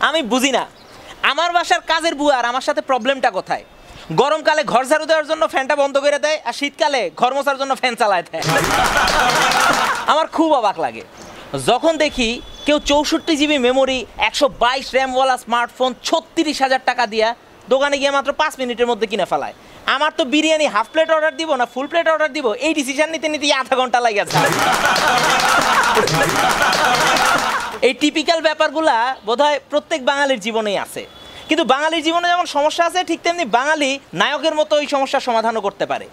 আমি বুঝি না আমার বাসার কাজের বুয়ার আমার সাথে প্রবলেমটা কোথায়। গরমকালে ঘর ঝাড়ু দেওয়ার জন্য ফ্যানটা বন্ধ করে দেয়, আর শীতকালে ঘর মোছার জন্য ফ্যান চালায় দেয়। আমার খুব অবাক লাগে যখন দেখি কেউ 64 জিবি মেমোরি 122 র্যামওয়ালা স্মার্টফোন 36,000 টাকা দিয়া দোকানে গিয়ে মাত্র 5 মিনিটের মধ্যে কিনে ফেলায়। আমার তো বিরিয়ানি হাফ প্লেট অর্ডার দিব না ফুল প্লেট অর্ডার দিব, এই ডিসিশন নিতে নিতে আধা ঘন্টা লাগে যায়। এই টিপিক্যাল ব্যাপারগুলা বোধহয় প্রত্যেক বাঙালির জীবনেই আছে, কিন্তু বাঙালির জীবনে যেমন সমস্যা আছে ঠিক তেমনি বাঙালি নায়কের মতো ওই সমস্যার সমাধানও করতে পারে।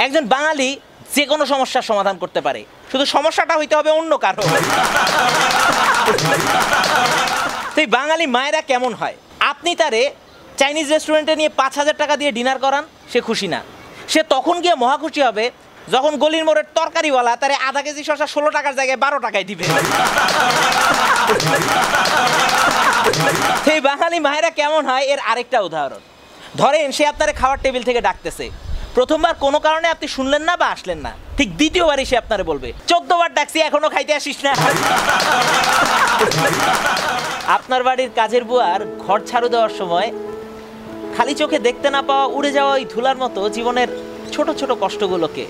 একজন বাঙালি যে কোনো সমস্যার সমাধান করতে পারে, শুধু সমস্যাটা হইতে হবে অন্য কারো। তো এই বাঙালি মায়েরা কেমন হয়, আপনি তারে চাইনিজ রেস্টুরেন্টে নিয়ে 5,000 টাকা দিয়ে ডিনার করান, সে খুশি না। সে তখন গিয়ে মহা খুশি হবে যখন গলির মোড়ের তরকারিওয়ালা তারে আধা কেজি শসা 16 টাকার জায়গায় 12 টাকায় দিবে। সেই বাঙালি মায়েরা কেমন হয় এর আরেকটা উদাহরণ। ধরেন সে আপনারে খাওয়ার টেবিল থেকে ডাকতেছে, প্রথমবার কোনো কারণে আপনি শুনলেন না বা আসলেন না, ঠিক দ্বিতীয়বারই সে আপনারে বলবে 14 বার ডাকছি এখনো খাইতে আসিস না। আপনার বাড়ির কাজের বুয়ার ঘর ঝাড়ু দেওয়ার সময় খালি চোখে দেখতে না পাওয়া উড়ে যাওয়া ওই ধুলার মতো জীবনের ছোট ছোট কষ্টগুলোকে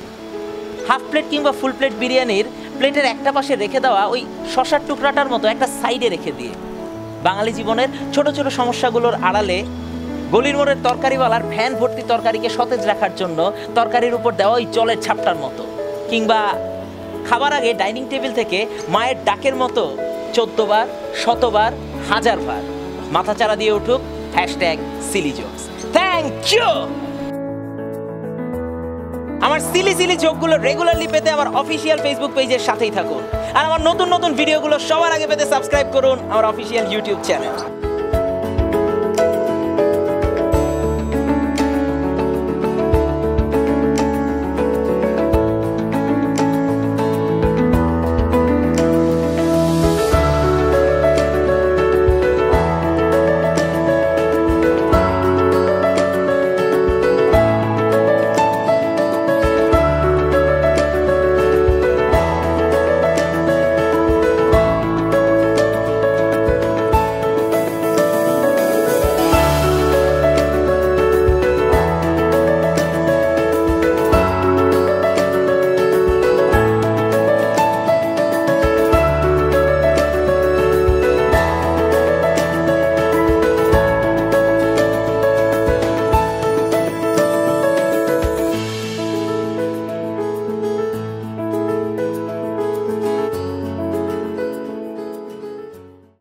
হাফ প্লেট কিংবা ফুল প্লেট বিরিয়ানির প্লেটের একটা পাশে রেখে দেওয়া ওই শসার টুকরাটার মতো একটা সাইডে রেখে দিয়ে বাঙালি জীবনের ছোট ছোট সমস্যাগুলোর আড়ালে গলির মোড়ের তরকারিওয়ালার ভ্যান ভর্তি তরকারিকে সতেজ রাখার জন্য তরকারির উপর দেওয়া ওই জলের ছাপটার মতো, কিংবা খাবার আগে ডাইনিং টেবিল থেকে মায়ের ডাকের মতো 14 বার 100 বার 1000 বার মাথাচাড়া দিয়ে উঠুক #SillyJokes। Thank you. আমার সিলি সিলি জোকগুলো রেগুলারলি পেতে আমার অফিসিয়াল ফেসবুক পেজের সাথেই থাকুন, আর আমার নতুন নতুন ভিডিওগুলো সবার আগে পেতে সাবস্ক্রাইব করুন আমার অফিসিয়াল ইউটিউব চ্যানেল।